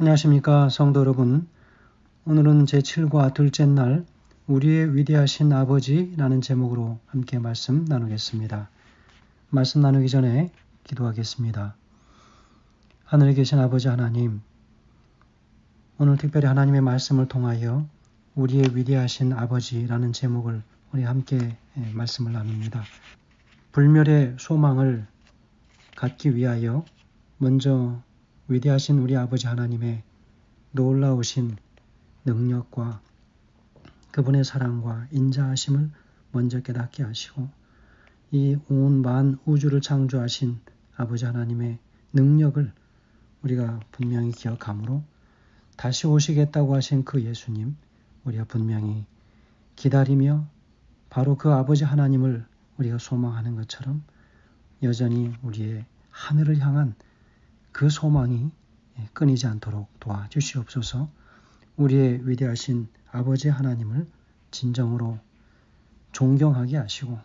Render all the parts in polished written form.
안녕하십니까 성도 여러분. 오늘은 제7과 둘째 날 우리의 위대하신 아버지라는 제목으로 함께 말씀 나누겠습니다. 말씀 나누기 전에 기도하겠습니다. 하늘에 계신 아버지 하나님, 오늘 특별히 하나님의 말씀을 통하여 우리의 위대하신 아버지라는 제목을 우리 함께 말씀을 나눕니다. 불멸의 소망을 갖기 위하여 먼저 위대하신 우리 아버지 하나님의 놀라우신 능력과 그분의 사랑과 인자하심을 먼저 깨닫게 하시고 이 온 만 우주를 창조하신 아버지 하나님의 능력을 우리가 분명히 기억하므로 다시 오시겠다고 하신 그 예수님 우리가 분명히 기다리며 바로 그 아버지 하나님을 우리가 소망하는 것처럼 여전히 우리의 하늘을 향한 그 소망이 끊이지 않도록 도와주시옵소서. 우리의 위대하신 아버지 하나님을 진정으로 존경하게 하시고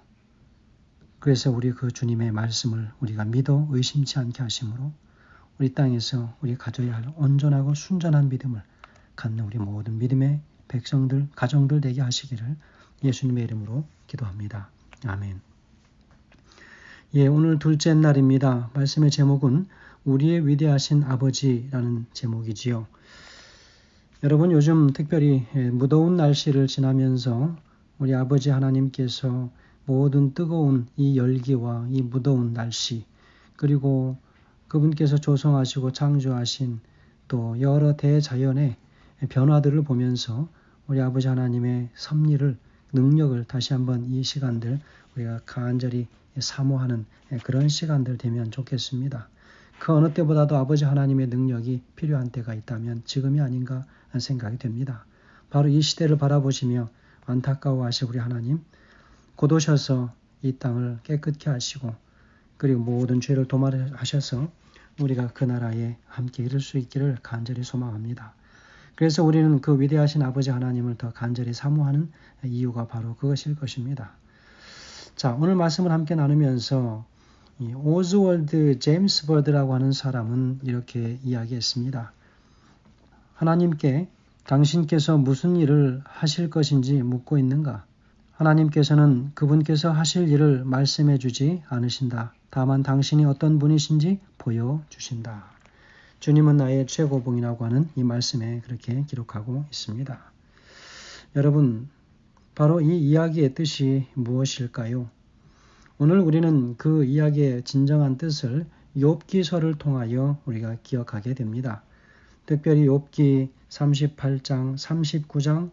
그래서 우리 그 주님의 말씀을 우리가 믿어 의심치 않게 하심으로 우리 땅에서 우리 가져야 할 온전하고 순전한 믿음을 갖는 우리 모든 믿음의 백성들, 가정들 되게 하시기를 예수님의 이름으로 기도합니다. 아멘. 오늘 둘째 날입니다. 말씀의 제목은 우리의 위대하신 아버지라는 제목이지요. 여러분 요즘 특별히 무더운 날씨를 지나면서 우리 아버지 하나님께서 모든 뜨거운 이 열기와 이 무더운 날씨 그리고 그분께서 조성하시고 창조하신 또 여러 대자연의 변화들을 보면서 우리 아버지 하나님의 섭리를 능력을 다시 한번 이 시간들 우리가 간절히 사모하는 그런 시간들 되면 좋겠습니다. 그 어느 때보다도 아버지 하나님의 능력이 필요한 때가 있다면 지금이 아닌가 하는 생각이 됩니다. 바로 이 시대를 바라보시며 안타까워하시고 우리 하나님 곧 오셔서 이 땅을 깨끗게 하시고 그리고 모든 죄를 도말하셔서 우리가 그 나라에 함께 이룰 수 있기를 간절히 소망합니다. 그래서 우리는 그 위대하신 아버지 하나님을 더 간절히 사모하는 이유가 바로 그것일 것입니다. 자, 오늘 말씀을 함께 나누면서 오즈월드 제임스 버드라고 하는 사람은 이렇게 이야기했습니다. 하나님께 당신께서 무슨 일을 하실 것인지 묻고 있는가? 하나님께서는 그분께서 하실 일을 말씀해 주지 않으신다. 다만 당신이 어떤 분이신지 보여주신다. 주님은 나의 최고봉이라고 하는 이 말씀에 그렇게 기록하고 있습니다. 여러분, 바로 이 이야기의 뜻이 무엇일까요? 오늘 우리는 그 이야기의 진정한 뜻을 욥기서를 통하여 우리가 기억하게 됩니다. 특별히 욥기 38장, 39장,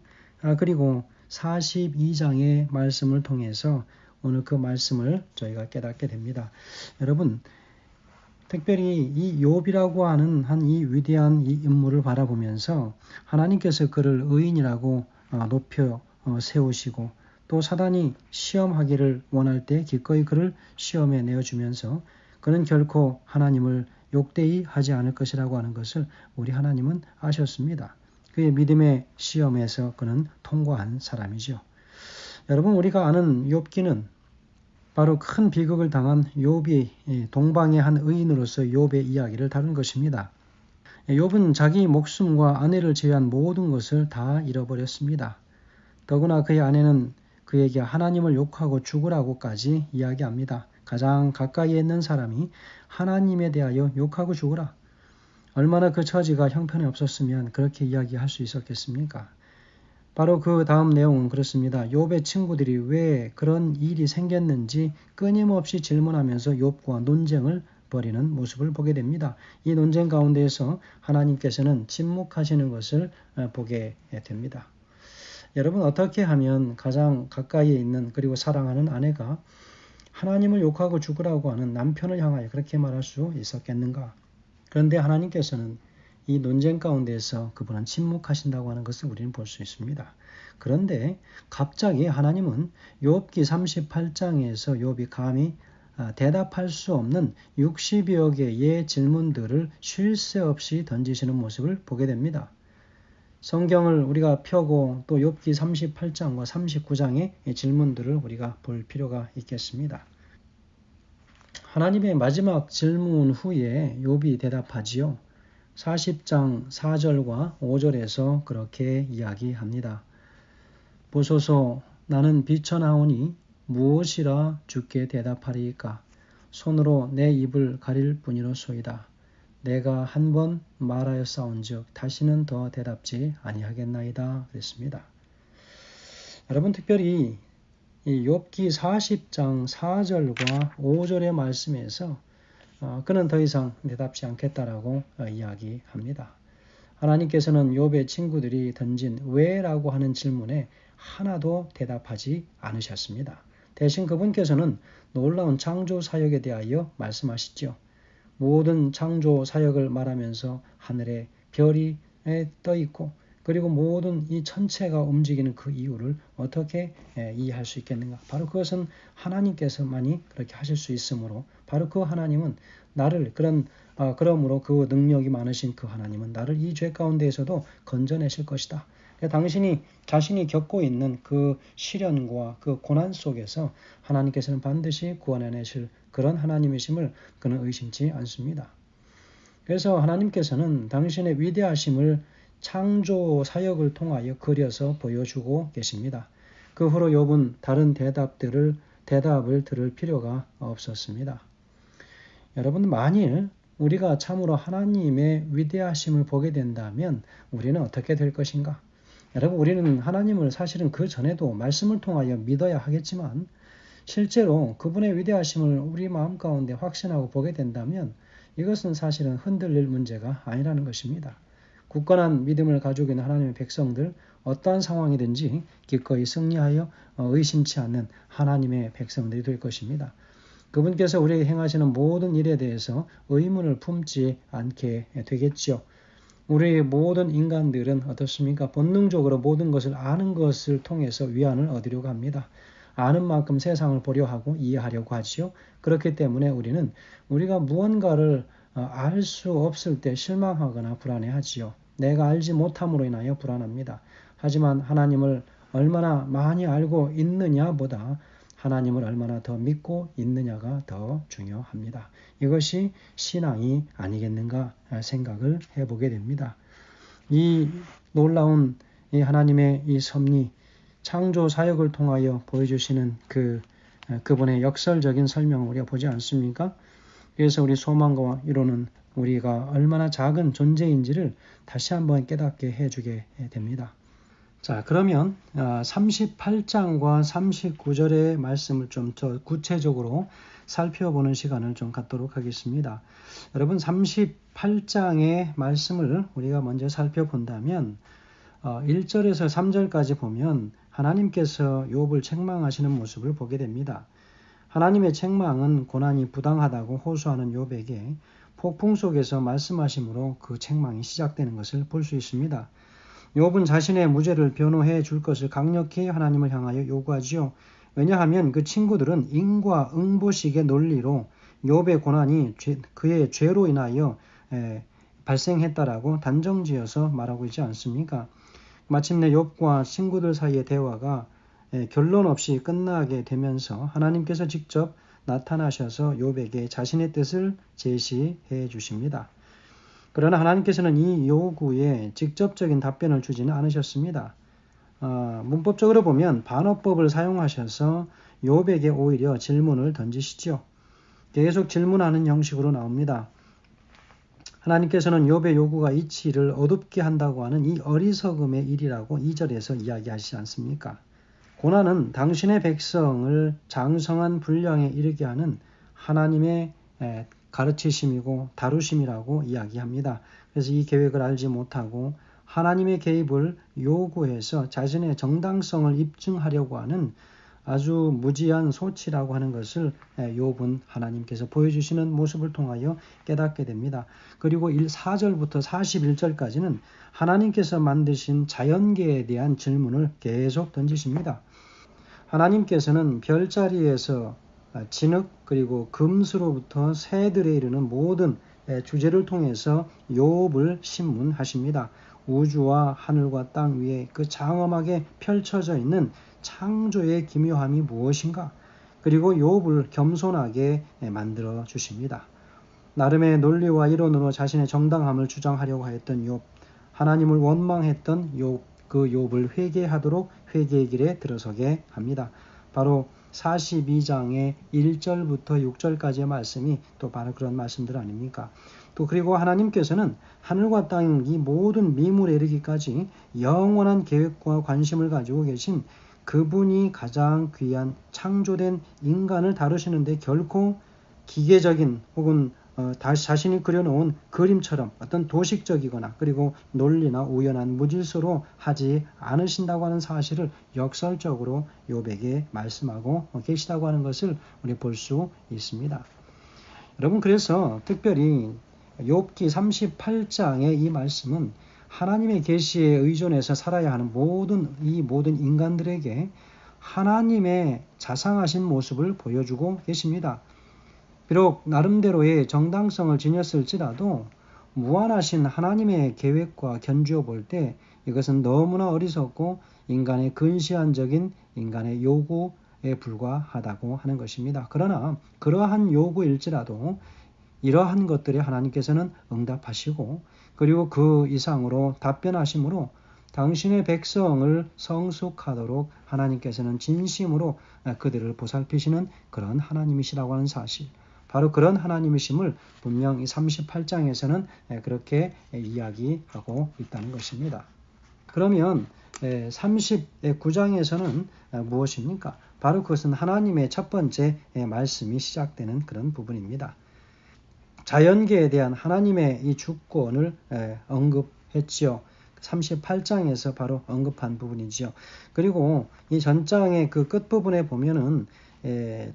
그리고 42장의 말씀을 통해서 오늘 그 말씀을 저희가 깨닫게 됩니다. 여러분, 특별히 이 욥이라고 하는 한 이 위대한 이 인물을 바라보면서 하나님께서 그를 의인이라고 높여 세우시고 또 사단이 시험하기를 원할 때 기꺼이 그를 시험에 내어주면서 그는 결코 하나님을 욕되이 하지 않을 것이라고 하는 것을 우리 하나님은 아셨습니다. 그의 믿음의 시험에서 그는 통과한 사람이죠. 여러분 우리가 아는 욥기는 바로 큰 비극을 당한 욥이 동방의 한 의인으로서 욥의 이야기를 다룬 것입니다. 욥은 자기 목숨과 아내를 제외한 모든 것을 다 잃어버렸습니다. 더구나 그의 아내는 그에게 하나님을 욕하고 죽으라고까지 이야기합니다. 가장 가까이에 있는 사람이 하나님에 대하여 욕하고 죽으라. 얼마나 그 처지가 형편이 없었으면 그렇게 이야기할 수 있었겠습니까? 바로 그 다음 내용은 그렇습니다. 욥의 친구들이 왜 그런 일이 생겼는지 끊임없이 질문하면서 욥과 논쟁을 벌이는 모습을 보게 됩니다. 이 논쟁 가운데에서 하나님께서는 침묵하시는 것을 보게 됩니다. 여러분 어떻게 하면 가장 가까이에 있는 그리고 사랑하는 아내가 하나님을 욕하고 죽으라고 하는 남편을 향하여 그렇게 말할 수 있었겠는가? 그런데 하나님께서는 이 논쟁 가운데에서 그분은 침묵하신다고 하는 것을 우리는 볼 수 있습니다. 그런데 갑자기 하나님은 욥기 38장에서 욥이 감히 대답할 수 없는 60여 개의 질문들을 쉴 새 없이 던지시는 모습을 보게 됩니다. 성경을 우리가 펴고 또 욥기 38장과 39장의 질문들을 우리가 볼 필요가 있겠습니다. 하나님의 마지막 질문 후에 욥이 대답하지요. 40장 4절과 5절에서 그렇게 이야기합니다. 보소서 나는 비천하오니 무엇이라 주께 대답하리이까? 손으로 내 입을 가릴 뿐이로소이다. 내가 한 번 말하였사온즉 다시는 더 대답지 아니하겠나이다. 그랬습니다. 여러분 특별히 이 욥기 40장 4절과 5절의 말씀에서 그는 더 이상 대답지 않겠다라고 이야기합니다. 하나님께서는 욥의 친구들이 던진 왜라고 하는 질문에 하나도 대답하지 않으셨습니다. 대신 그분께서는 놀라운 창조 사역에 대하여 말씀하시죠. 모든 창조 사역을 말하면서 하늘에 별이 떠 있고 그리고 모든 이 천체가 움직이는 그 이유를 어떻게 이해할 수 있겠는가? 바로 그것은 하나님께서만이 그렇게 하실 수 있으므로 바로 그 하나님은 나를 그러므로 그 능력이 많으신 그 하나님은 나를 이 죄 가운데에서도 건져내실 것이다. 당신이 자신이 겪고 있는 그 시련과 그 고난 속에서 하나님께서는 반드시 구원해내실 그런 하나님이심을 그는 의심치 않습니다. 그래서 하나님께서는 당신의 위대하심을 창조 사역을 통하여 그려서 보여주고 계십니다. 그 후로 욥은 다른 대답을 들을 필요가 없었습니다. 여러분 만일 우리가 참으로 하나님의 위대하심을 보게 된다면 우리는 어떻게 될 것인가? 여러분 우리는 하나님을 사실은 그 전에도 말씀을 통하여 믿어야 하겠지만 실제로 그분의 위대하심을 우리 마음 가운데 확신하고 보게 된다면 이것은 사실은 흔들릴 문제가 아니라는 것입니다. 굳건한 믿음을 가지고 있는 하나님의 백성들 어떠한 상황이든지 기꺼이 승리하여 의심치 않는 하나님의 백성들이 될 것입니다. 그분께서 우리에게 행하시는 모든 일에 대해서 의문을 품지 않게 되겠죠. 우리 모든 인간들은 어떻습니까? 본능적으로 모든 것을 아는 것을 통해서 위안을 얻으려고 합니다. 아는 만큼 세상을 보려 하고 이해하려고 하지요. 그렇기 때문에 우리가 무언가를 알 수 없을 때 실망하거나 불안해하지요. 내가 알지 못함으로 인하여 불안합니다. 하지만 하나님을 얼마나 많이 알고 있느냐보다 하나님을 얼마나 더 믿고 있느냐가 더 중요합니다. 이것이 신앙이 아니겠는가 생각을 해보게 됩니다. 이 놀라운 이 하나님의 이 섭리, 창조 사역을 통하여 보여주시는 그분의 역설적인 설명을 우리가 보지 않습니까? 그래서 우리 소망과 이루는 우리가 얼마나 작은 존재인지를 다시 한번 깨닫게 해주게 됩니다. 자, 그러면 38장과 39절의 말씀을 좀 더 구체적으로 살펴보는 시간을 좀 갖도록 하겠습니다. 여러분 38장의 말씀을 우리가 먼저 살펴본다면 1절에서 3절까지 보면 하나님께서 욥을 책망하시는 모습을 보게 됩니다. 하나님의 책망은 고난이 부당하다고 호소하는 욥에게 폭풍 속에서 말씀하심으로 그 책망이 시작되는 것을 볼 수 있습니다. 욥은 자신의 무죄를 변호해 줄 것을 강력히 하나님을 향하여 요구하지요. 왜냐하면 그 친구들은 인과응보식의 논리로 욥의 고난이 그의 죄로 인하여 발생했다라고 단정지어서 말하고 있지 않습니까? 마침내 욥과 친구들 사이의 대화가 결론 없이 끝나게 되면서 하나님께서 직접 나타나셔서 욥에게 자신의 뜻을 제시해 주십니다. 그러나 하나님께서는 이 요구에 직접적인 답변을 주지는 않으셨습니다. 문법적으로 보면 반어법을 사용하셔서 욥에게 오히려 질문을 던지시죠. 계속 질문하는 형식으로 나옵니다. 하나님께서는 욥의 요구가 이치를 어둡게 한다고 하는 이 어리석음의 일이라고 2절에서 이야기하시지 않습니까? 고난은 당신의 백성을 장성한 분량에 이르게 하는 하나님의 가르치심이고 다루심이라고 이야기합니다. 그래서 이 계획을 알지 못하고 하나님의 개입을 요구해서 자신의 정당성을 입증하려고 하는 아주 무지한 소치라고 하는 것을 욥은 하나님께서 보여주시는 모습을 통하여 깨닫게 됩니다. 그리고 4절부터 41절까지는 하나님께서 만드신 자연계에 대한 질문을 계속 던지십니다. 하나님께서는 별자리에서 진흙 그리고 금수로부터 새들에 이르는 모든 주제를 통해서 욥을 신문하십니다. 우주와 하늘과 땅 위에 그 장엄하게 펼쳐져 있는 창조의 기묘함이 무엇인가? 그리고 욥을 겸손하게 만들어 주십니다. 나름의 논리와 이론으로 자신의 정당함을 주장하려고 하였던 욥, 하나님을 원망했던 욥, 그 욥을 회개하도록 회개의 길에 들어서게 합니다. 바로 42장의 1절부터 6절까지의 말씀이 또 바로 그런 말씀들 아닙니까? 또 그리고 하나님께서는 하늘과 땅 이 모든 미물에 이르기까지 영원한 계획과 관심을 가지고 계신 그분이 가장 귀한 창조된 인간을 다루시는데 결코 기계적인 혹은 자신이 그려놓은 그림처럼 어떤 도식적이거나 그리고 논리나 우연한 무질서로 하지 않으신다고 하는 사실을 역설적으로 욥에게 말씀하고 계시다고 하는 것을 우리 볼 수 있습니다. 여러분, 그래서 특별히 욥기 38장의 이 말씀은 하나님의 계시에 의존해서 살아야 하는 모든 인간들에게 하나님의 자상하신 모습을 보여주고 계십니다. 비록 나름대로의 정당성을 지녔을지라도 무한하신 하나님의 계획과 견주어 볼 때 이것은 너무나 어리석고 인간의 근시안적인 인간의 요구에 불과하다고 하는 것입니다. 그러나 그러한 요구일지라도 이러한 것들에 하나님께서는 응답하시고 그리고 그 이상으로 답변하심으로 당신의 백성을 성숙하도록 하나님께서는 진심으로 그들을 보살피시는 그런 하나님이시라고 하는 사실, 바로 그런 하나님이심을 분명 이 38장에서는 그렇게 이야기하고 있다는 것입니다. 그러면 39장에서는 무엇입니까? 바로 그것은 하나님의 첫 번째 말씀이 시작되는 그런 부분입니다. 자연계에 대한 하나님의 이 주권을 언급했지요. 38장에서 바로 언급한 부분이지요. 그리고 이 전장의 그 끝부분에 보면은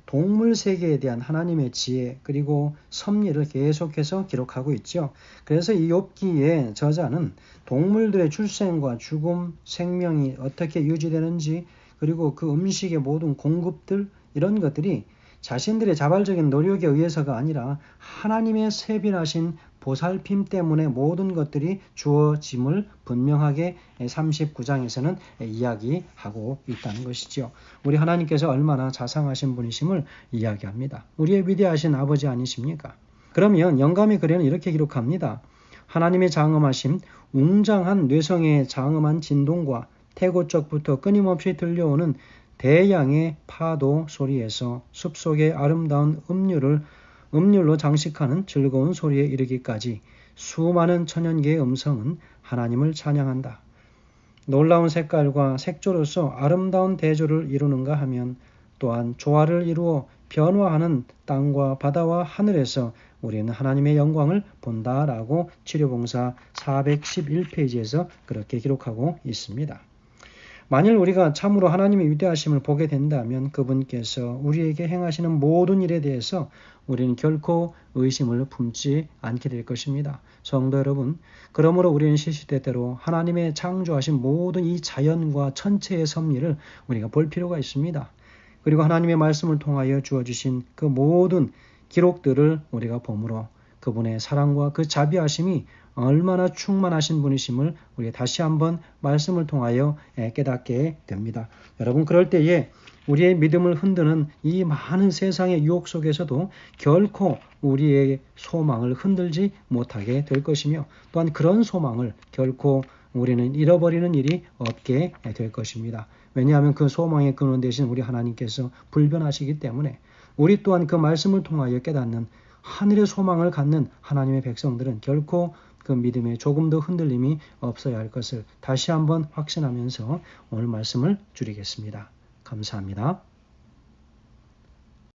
동물 세계에 대한 하나님의 지혜 그리고 섭리를 계속해서 기록하고 있죠. 그래서 이 욥기의 저자는 동물들의 출생과 죽음, 생명이 어떻게 유지되는지 그리고 그 음식의 모든 공급들 이런 것들이 자신들의 자발적인 노력에 의해서가 아니라 하나님의 세빈하신 보살핌 때문에 모든 것들이 주어짐을 분명하게 39장에서는 이야기하고 있다는 것이죠. 우리 하나님께서 얼마나 자상하신 분이심을 이야기합니다. 우리의 위대하신 아버지 아니십니까? 그러면 영감의 글에는 이렇게 기록합니다. 하나님의 장엄하심, 웅장한 뇌성의 장엄한 진동과 태고 쪽부터 끊임없이 들려오는 대양의 파도 소리에서 숲속의 아름다운 음률로 장식하는 즐거운 소리에 이르기까지 수많은 천연계의 음성은 하나님을 찬양한다. 놀라운 색깔과 색조로서 아름다운 대조를 이루는가 하면 또한 조화를 이루어 변화하는 땅과 바다와 하늘에서 우리는 하나님의 영광을 본다라고 치료봉사 411페이지에서 그렇게 기록하고 있습니다. 만일 우리가 참으로 하나님의 위대하심을 보게 된다면 그분께서 우리에게 행하시는 모든 일에 대해서 우리는 결코 의심을 품지 않게 될 것입니다. 성도 여러분, 그러므로 우리는 시시때때로 하나님의 창조하신 모든 이 자연과 천체의 섭리를 우리가 볼 필요가 있습니다. 그리고 하나님의 말씀을 통하여 주어주신 그 모든 기록들을 우리가 보므로 그분의 사랑과 그 자비하심이 얼마나 충만하신 분이심을 우리가 다시 한번 말씀을 통하여 깨닫게 됩니다. 여러분, 그럴 때에 우리의 믿음을 흔드는 이 많은 세상의 유혹 속에서도 결코 우리의 소망을 흔들지 못하게 될 것이며 또한 그런 소망을 결코 우리는 잃어버리는 일이 없게 될 것입니다. 왜냐하면 그 소망의 근원 되신 우리 하나님께서 불변하시기 때문에 우리 또한 그 말씀을 통하여 깨닫는 하늘의 소망을 갖는 하나님의 백성들은 결코 그 믿음에 조금 더 흔들림이 없어야 할 것을 다시 한번 확신하면서 오늘 말씀을 줄이겠습니다. 감사합니다.